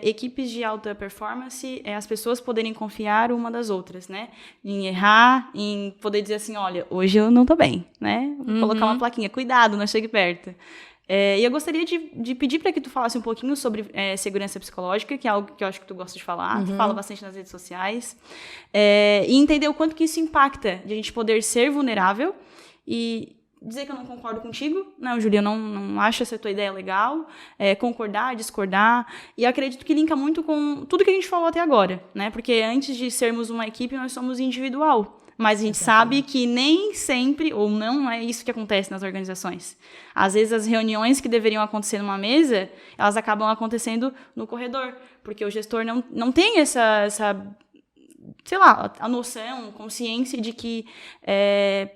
equipes de alta performance as pessoas poderem confiar uma das outras, né? Em errar, em poder dizer assim, olha, hoje eu não tô bem, né? Colocar uma plaquinha, cuidado, não chegue perto. E eu gostaria de pedir para que tu falasse um pouquinho sobre segurança psicológica, que é algo que eu acho que tu gosta de falar, tu fala bastante nas redes sociais, e entender o quanto que isso impacta de a gente poder ser vulnerável e dizer que eu não concordo contigo, não, Júlia, eu não acho essa tua ideia legal, concordar, discordar, e acredito que linka muito com tudo que a gente falou até agora, né? Porque antes de sermos uma equipe, nós somos individual. Mas a gente sabe que nem sempre, ou não é isso que acontece nas organizações. Às vezes, as reuniões que deveriam acontecer numa mesa, elas acabam acontecendo no corredor, porque o gestor não tem essa sei lá, a noção, consciência de que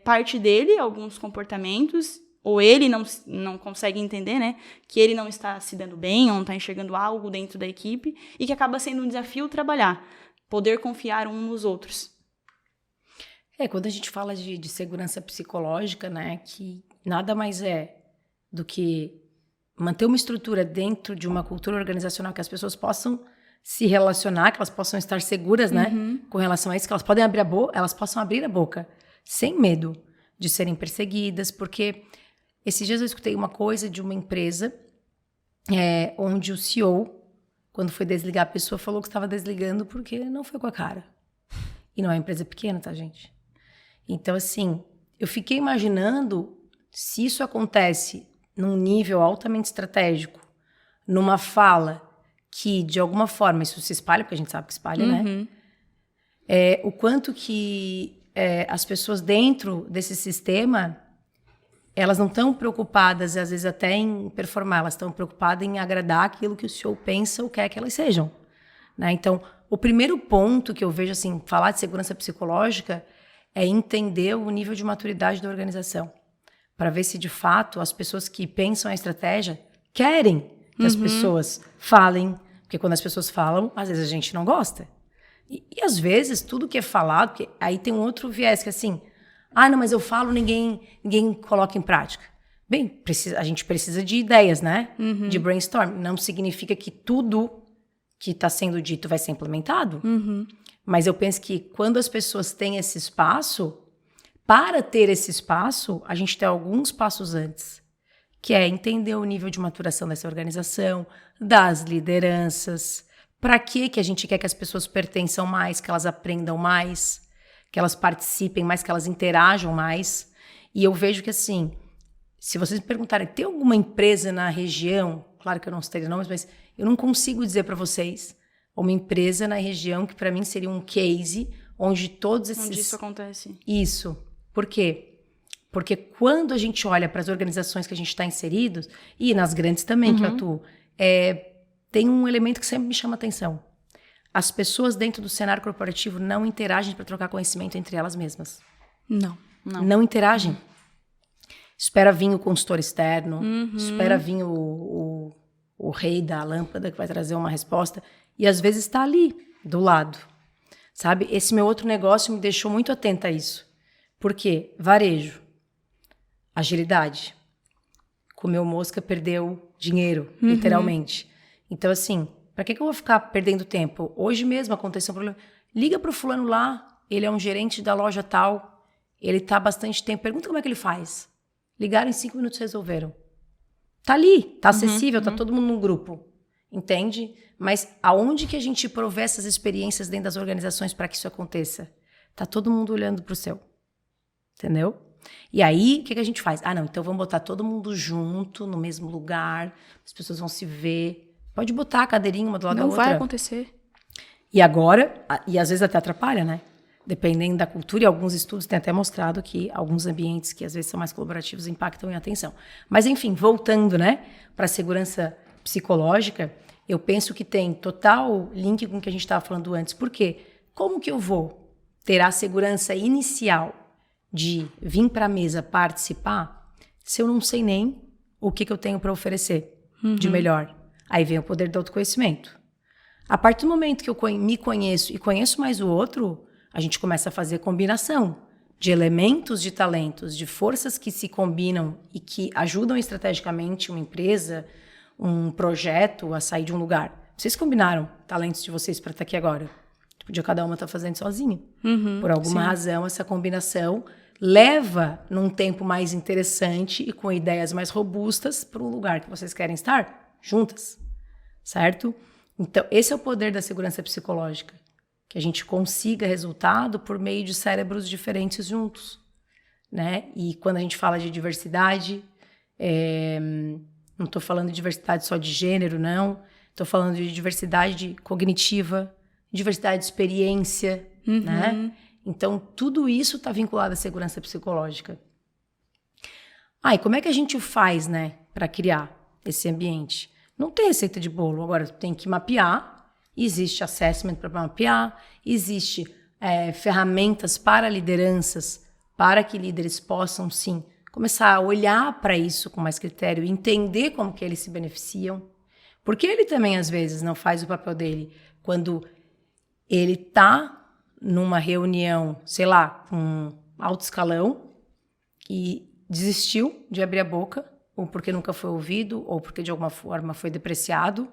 parte dele, alguns comportamentos, ou ele não consegue entender, né, que ele não está se dando bem, ou não está enxergando algo dentro da equipe, e que acaba sendo um desafio trabalhar, poder confiar uns nos outros. Quando a gente fala de segurança psicológica, né, que nada mais é do que manter uma estrutura dentro de uma cultura organizacional que as pessoas possam se relacionar, que elas possam estar seguras, né, com relação a isso, que elas podem elas possam abrir a boca sem medo de serem perseguidas, porque esses dias eu escutei uma coisa de uma empresa onde o CEO, quando foi desligar a pessoa, falou que estava desligando porque não foi com a cara. E não é uma empresa pequena, tá, gente? Então, assim, eu fiquei imaginando se isso acontece num nível altamente estratégico, numa fala que, de alguma forma, isso se espalha, porque a gente sabe que espalha, né? O quanto que as pessoas dentro desse sistema, elas não estão preocupadas, às vezes até em performar, elas estão preocupadas em agradar aquilo que o CEO pensa ou quer que elas sejam, né? Então, o primeiro ponto que eu vejo, assim, falar de segurança psicológica é entender o nível de maturidade da organização, para ver se, de fato, as pessoas que pensam a estratégia querem que as pessoas falem, porque quando as pessoas falam, às vezes a gente não gosta. E às vezes, tudo que é falado, porque aí tem um outro viés, que é assim, não, mas eu falo, ninguém coloca em prática. Bem, a gente precisa de ideias, né? De brainstorm. Não significa que tudo que está sendo dito vai ser implementado. Mas eu penso que quando as pessoas têm esse espaço, para ter esse espaço, a gente tem alguns passos antes, que é entender o nível de maturação dessa organização, das lideranças, para que a gente quer que as pessoas pertençam mais, que elas aprendam mais, que elas participem mais, que elas interajam mais. E eu vejo que, assim, se vocês me perguntarem, tem alguma empresa na região, claro que eu não citaria nomes, mas eu não consigo dizer para vocês uma empresa na região que para mim seria um case onde todos esses... Onde isso acontece. Isso. Por quê? Porque quando a gente olha para as organizações que a gente está inseridos, e nas grandes também que eu atuo, tem um elemento que sempre me chama atenção. As pessoas dentro do cenário corporativo não interagem para trocar conhecimento entre elas mesmas. Não interagem. Espera vir o consultor externo, espera vir o rei da lâmpada que vai trazer uma resposta, e às vezes está ali, do lado. Sabe? Esse meu outro negócio me deixou muito atenta a isso. Por quê? Varejo. Agilidade. Comeu mosca, perdeu dinheiro, literalmente. Então, assim, para que eu vou ficar perdendo tempo? Hoje mesmo aconteceu um problema. Liga pro fulano lá, ele é um gerente da loja tal, ele tá há bastante tempo, pergunta como é que ele faz. Ligaram em 5 minutos e resolveram. Tá ali, tá acessível, tá todo mundo num grupo. Entende? Mas aonde que a gente provê essas experiências dentro das organizações para que isso aconteça? Tá todo mundo olhando pro céu. Entendeu? E aí, o que a gente faz? Não, então vamos botar todo mundo junto, no mesmo lugar, as pessoas vão se ver. Pode botar a cadeirinha uma do lado da outra. Não vai acontecer. E agora, e às vezes até atrapalha, né? Dependendo da cultura, e alguns estudos têm até mostrado que alguns ambientes que às vezes são mais colaborativos impactam em atenção. Mas enfim, voltando, né, para a segurança psicológica, eu penso que tem total link com o que a gente estava falando antes. Por quê? Como que eu vou ter a segurança inicial de vir para a mesa participar se eu não sei nem o que eu tenho para oferecer de melhor. Aí vem o poder do autoconhecimento. A partir do momento que eu me conheço e conheço mais o outro, a gente começa a fazer combinação de elementos de talentos, de forças que se combinam e que ajudam estrategicamente uma empresa, um projeto a sair de um lugar. Vocês combinaram talentos de vocês para estar aqui agora. Podia cada uma estar fazendo sozinha. Por alguma razão, essa combinação leva num tempo mais interessante e com ideias mais robustas para um lugar que vocês querem estar juntas, certo? Então, esse é o poder da segurança psicológica, que a gente consiga resultado por meio de cérebros diferentes juntos, né? E quando a gente fala de diversidade, não estou falando de diversidade só de gênero, não. Estou falando de diversidade cognitiva, diversidade de experiência, né? Então, tudo isso está vinculado à segurança psicológica. E como é que a gente faz, né, para criar esse ambiente? Não tem receita de bolo. Agora, tem que mapear. Existe assessment para mapear. Existe ferramentas para lideranças, para que líderes possam, sim, começar a olhar para isso com mais critério, entender como que eles se beneficiam. Porque ele também, às vezes, não faz o papel dele quando ele está numa reunião, sei lá, com alto escalão e desistiu de abrir a boca, ou porque nunca foi ouvido, ou porque de alguma forma foi depreciado.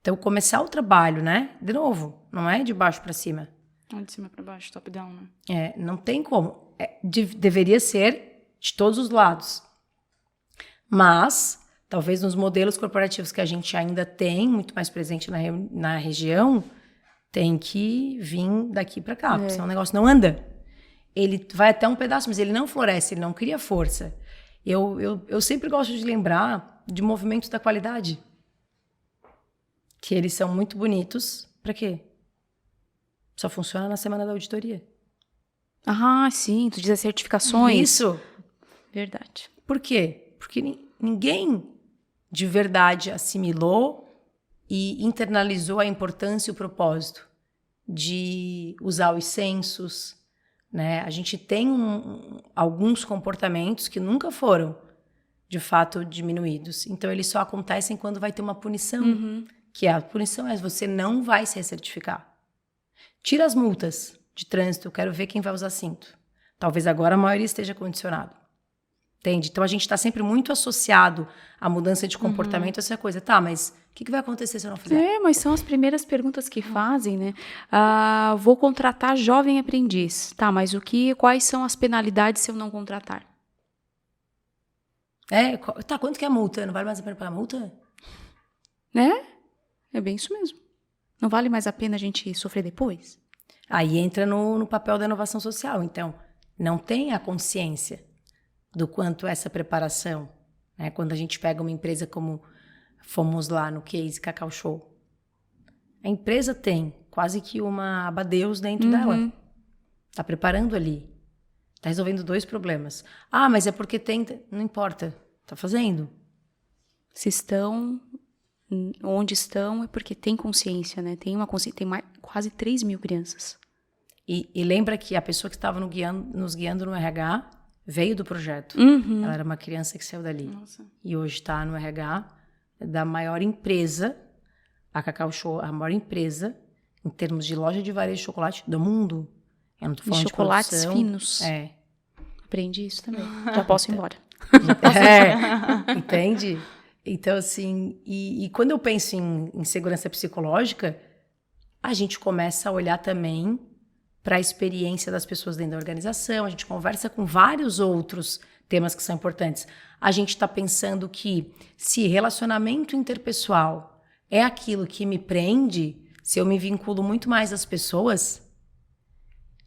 Então, começar o trabalho, né? De novo, não é de baixo para cima. Não de cima para baixo, top down, né? Não tem como. Deveria ser de todos os lados. Mas, talvez nos modelos corporativos que a gente ainda tem, muito mais presente na região, tem que vir daqui para cá, porque senão o negócio não anda. Ele vai até um pedaço, mas ele não floresce, ele não cria força. Eu sempre gosto de lembrar de movimentos da qualidade. Que eles são muito bonitos. Para quê? Só funciona na semana da auditoria. Sim, tu diz as certificações. Isso. Verdade. Por quê? Porque ninguém de verdade assimilou e internalizou a importância e o propósito de usar os censos, né? A gente tem alguns comportamentos que nunca foram, de fato, diminuídos. Então, eles só acontecem quando vai ter uma punição. Que a punição é você não vai se recertificar. Tira as multas de trânsito, eu quero ver quem vai usar cinto. Talvez agora a maioria esteja condicionado. Entende? Então, a gente está sempre muito associado à mudança de comportamento, essa coisa. Tá, mas o que vai acontecer se eu não fizer? Mas são as primeiras perguntas que fazem, né? Vou contratar jovem aprendiz. Tá, mas quais são as penalidades se eu não contratar? Tá, quanto que é a multa? Não vale mais a pena pagar a multa? É bem isso mesmo. Não vale mais a pena a gente sofrer depois? Aí entra no papel da inovação social. Então, não tem a consciência do quanto essa preparação, né? Quando a gente pega uma empresa como fomos lá no case Cacau Show, a empresa tem quase que uma Abadeus dentro dela. Tá preparando ali. Tá resolvendo 2 problemas. Mas é porque tem... Não importa. Tá fazendo. Se estão... Onde estão é porque tem consciência, né? Tem quase 3 mil crianças. E lembra que a pessoa que estava nos guiando no RH veio do projeto. Ela era uma criança que saiu dali. Nossa. E hoje está no RH da maior empresa, a Cacau Show, a maior empresa em termos de loja de varejo de chocolate do mundo. Eu não tô falando de chocolates produção. finos. Aprendi isso também. Já posso ir embora. Entende? Então, assim, e quando eu penso em segurança psicológica, a gente começa a olhar também para a experiência das pessoas dentro da organização, a gente conversa com vários outros temas que são importantes. A gente está pensando que se relacionamento interpessoal é aquilo que me prende, se eu me vinculo muito mais às pessoas,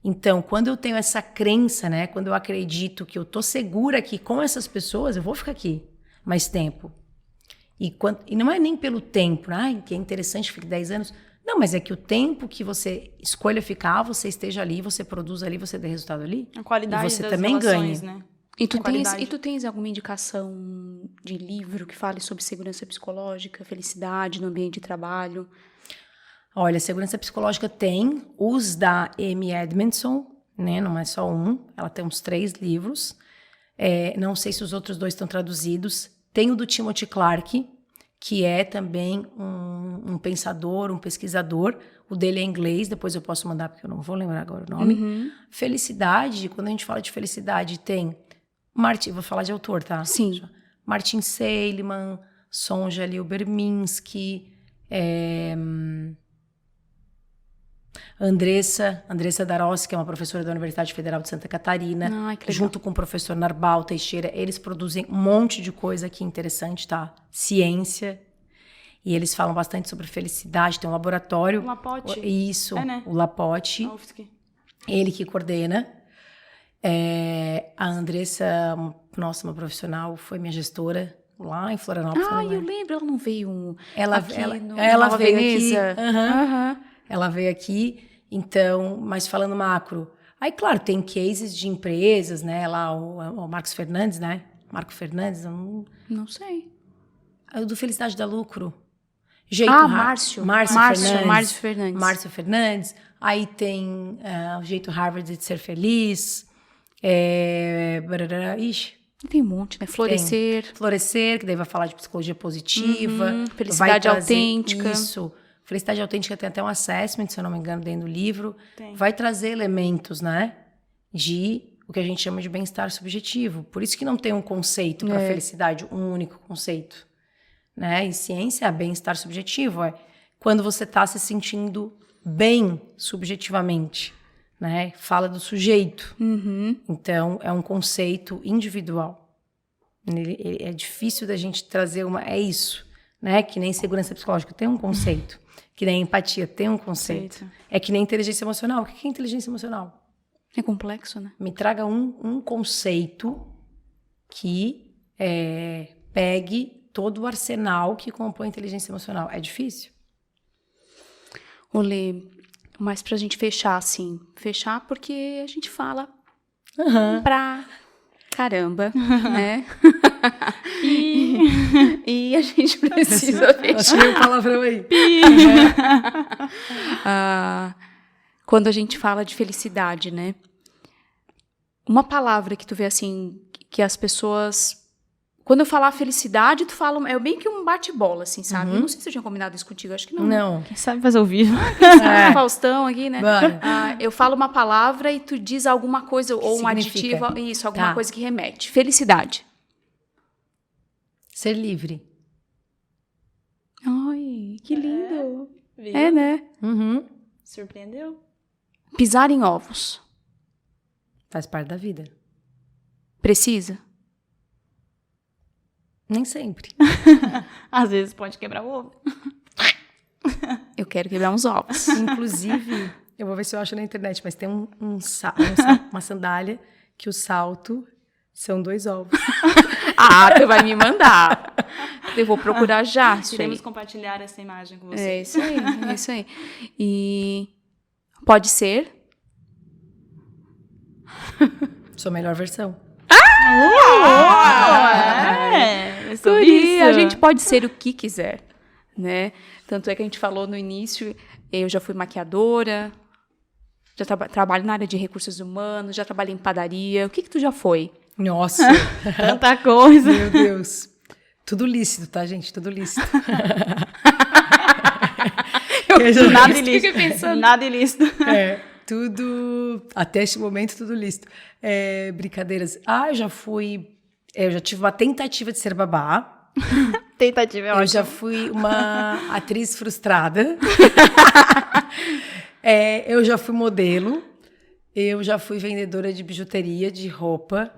então, quando eu tenho essa crença, né, quando eu acredito que eu tô segura aqui com essas pessoas, eu vou ficar aqui mais tempo. E não é nem pelo tempo, que é interessante, fique 10 anos. Não, mas é que o tempo que você escolha ficar, você esteja ali, você produz ali, você dê resultado ali. A qualidade e você das também relações, ganha. Né? E tu tens alguma indicação de livro que fale sobre segurança psicológica, felicidade no ambiente de trabalho? Olha, segurança psicológica tem os da Amy Edmondson, né? Não é só um, ela tem uns 3 livros. Não sei se os outros 2 estão traduzidos. Tem o do Timothy Clark, que é também um pensador, um pesquisador. O dele é em inglês, depois eu posso mandar, porque eu não vou lembrar agora o nome. Felicidade, quando a gente fala de felicidade, tem... vou falar de autor, tá? Sim. Martin Seligman, Sonja Lyubomirsky, Andressa Darossi, que é uma professora da Universidade Federal de Santa Catarina, Ai, que legal. junto com o professor Narbal Teixeira, eles produzem um monte de coisa aqui interessante, tá? Ciência. E eles falam bastante sobre felicidade, tem um laboratório. O Lapote. Isso, né? o Lapote. Ele que coordena. A Andressa, uma profissional, foi minha gestora lá em Florianópolis. Eu lembro, ela não veio Ela aqui no veio Veneza. aqui. Ela veio aqui, então, mas falando macro. Aí, claro, tem cases de empresas, né? Lá o Marcos Fernandes, né? Marco Fernandes, Não sei. o do Felicidade dá Lucro. Márcio Fernandes. Márcio Fernandes. Aí tem o jeito Harvard de ser feliz. Tem um monte, né? Florescer, que daí vai falar de psicologia positiva. Felicidade autêntica. Isso. Felicidade autêntica tem até um assessment, se eu não me engano, dentro do livro. Tem. Vai trazer elementos, né? De o que a gente chama de bem-estar subjetivo. Por isso que não tem um conceito para felicidade, um único conceito. Né? E ciência é bem-estar subjetivo. É quando você está se sentindo bem subjetivamente. Né? Fala do sujeito. Então, é um conceito individual. É difícil da gente trazer é isso, né? Que nem segurança psicológica tem um conceito, que nem empatia tem um conceito. É que nem inteligência emocional. O que é inteligência emocional? É complexo, né? Me traga um conceito que pegue todo o arsenal que compõe a inteligência emocional. É difícil? Olê, mas pra gente fechar, assim. Fechar porque a gente fala pra caramba, né? E a gente precisa fechar. Achei o palavrão aí. Quando a gente fala de felicidade, né? Uma palavra que tu vê, assim, que as pessoas... Quando eu falar felicidade, tu fala... É bem que um bate-bola, assim, sabe? Eu não sei se eu tinha combinado isso contigo, acho que não. Não. Quem sabe fazer ao vivo. Faustão aqui, né? Eu falo uma palavra e tu diz alguma coisa, ou um Significa. aditivo, isso, alguma coisa que remete. Felicidade. Ser livre. Ai, que lindo. Viu? Né? Surpreendeu? Pisar em ovos. Faz parte da vida. Precisa? Nem sempre. Às vezes pode quebrar o ovo. Eu quero quebrar uns ovos. Inclusive, eu vou ver se eu acho na internet, mas tem uma sandália que o salto são 2 ovos. Tu vai me mandar. Eu vou procurar já. Queremos compartilhar essa imagem com você. É isso aí. E pode ser? Sua melhor versão. Sobre isso. A gente pode ser o que quiser, né? Tanto é que a gente falou no início, eu já fui maquiadora, já trabalho na área de recursos humanos, já trabalhei em padaria. O que tu já foi? Nossa! Tanta coisa. Meu Deus. Tudo lícito, tá, gente? Tudo lícito. Nada ilícito. Nada ilícito. Tudo... Até este momento, tudo lícito. Brincadeiras. Eu já tive uma tentativa de ser babá. Tentativa é ótimo. Eu já fui uma atriz frustrada. Eu já fui modelo. Eu já fui vendedora de bijuteria, de roupa.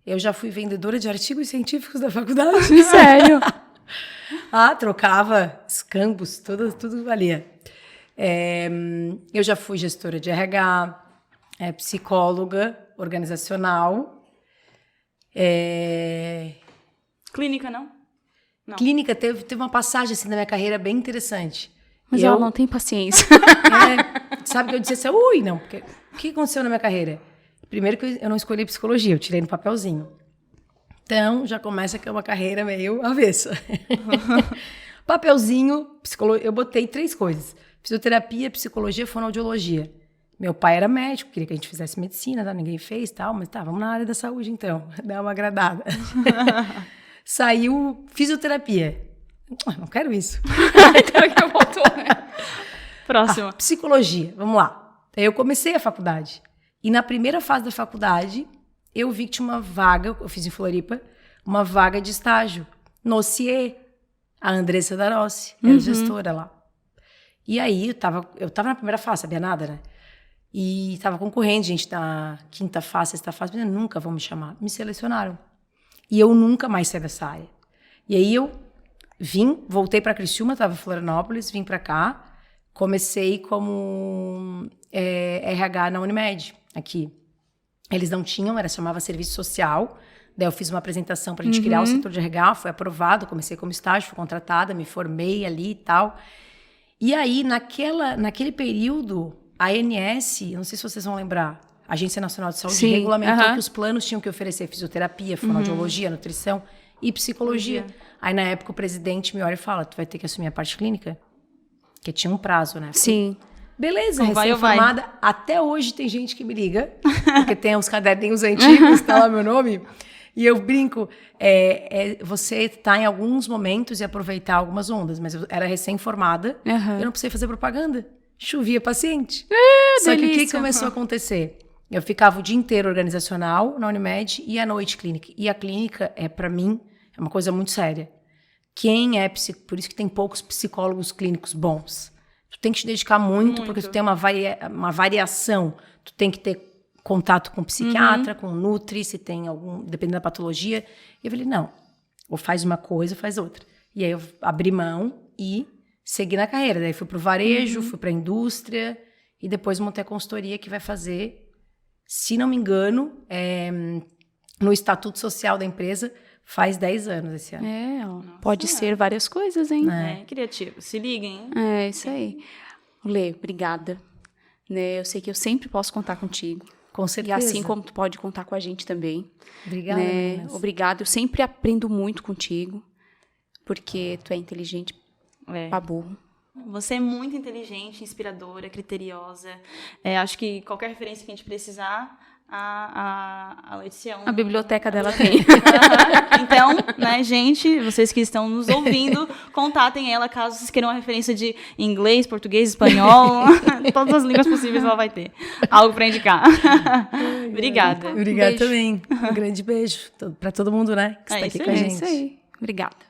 Eu já fui vendedora de artigos científicos da faculdade. Sério? Trocava escambos, tudo valia. Eu já fui gestora de RH, psicóloga organizacional. Clínica, não? Clínica teve uma passagem assim na minha carreira bem interessante. Mas ela não tem paciência. Sabe que eu disse assim, não, porque o que aconteceu na minha carreira? Primeiro que eu não escolhi psicologia, eu tirei no papelzinho. Então, já começa que é uma carreira meio avessa. Papelzinho, psicologia, eu botei 3 coisas. Fisioterapia, psicologia, fonoaudiologia. Meu pai era médico, queria que a gente fizesse medicina, ninguém fez, mas vamos na área da saúde então, dar uma agradada. saiu fisioterapia. Não quero isso. Então que voltou, né? Próxima. Psicologia, vamos lá. Aí eu comecei a faculdade. E na primeira fase da faculdade, eu vi que tinha uma vaga, eu fiz em Floripa, uma vaga de estágio no CIE. A Andressa Darossi, era gestora lá. E aí, eu tava na primeira fase, sabia nada, né? E tava concorrendo, gente, na quinta fase, sexta fase, mas nunca vão me chamar. Me selecionaram. E eu nunca mais saí dessa área. E aí eu voltei pra Criciúma, tava em Florianópolis, vim pra cá, comecei como RH na Unimed, aqui. Eles não tinham, chamava Serviço Social. Daí eu fiz uma apresentação pra gente criar o setor de RH, foi aprovado, comecei como estágio, fui contratada, me formei ali e tal. E aí, naquele período, a ANS, não sei se vocês vão lembrar, Agência Nacional de Saúde, regulamentou que os planos tinham que oferecer fisioterapia, fonoaudiologia, nutrição e psicologia. Aí, na época, o presidente me olha e fala, tu vai ter que assumir a parte clínica? Porque tinha um prazo, né? Sim. Beleza, recém-formada. Até hoje tem gente que me liga, porque tem os caderninhos antigos, tá lá meu nome. E eu brinco, você tá em alguns momentos e aproveitar algumas ondas, mas eu era recém-formada, eu não precisei fazer propaganda. Chovia paciente. Só que o que começou a acontecer? Eu ficava o dia inteiro organizacional na Unimed e à noite clínica. E a clínica, pra mim, é uma coisa muito séria. Por isso que tem poucos psicólogos clínicos bons. Tu tem que te dedicar muito. Porque tu tem uma variação. Tu tem que ter contato com psiquiatra, com nutri, se tem algum, dependendo da patologia. E eu falei, não, ou faz uma coisa ou faz outra. E aí eu abri mão e segui na carreira. Daí fui pro varejo, fui pra indústria e depois montei a consultoria que vai fazer, se não me engano, no Estatuto Social da empresa, faz 10 anos esse ano. Pode ser várias coisas, hein? Criativo. Se liguem, hein? É, isso aí. Lê, obrigada. Né, eu sei que eu sempre posso contar contigo. Com certeza. E assim como tu pode contar com a gente também. Obrigada, né? Obrigada. Eu sempre aprendo muito contigo, porque tu é inteligente pra burro. Você é muito inteligente, inspiradora, criteriosa. Acho que qualquer referência que a gente precisar, a Letícia... A biblioteca dela tem. Então, né, gente, vocês que estão nos ouvindo, contatem ela caso vocês queiram uma referência de inglês, português, espanhol, todas as línguas possíveis ela vai ter. Algo para indicar. Obrigada. Obrigada também. Um grande beijo para todo mundo, né, que está aqui com a gente. É isso aí. Obrigada.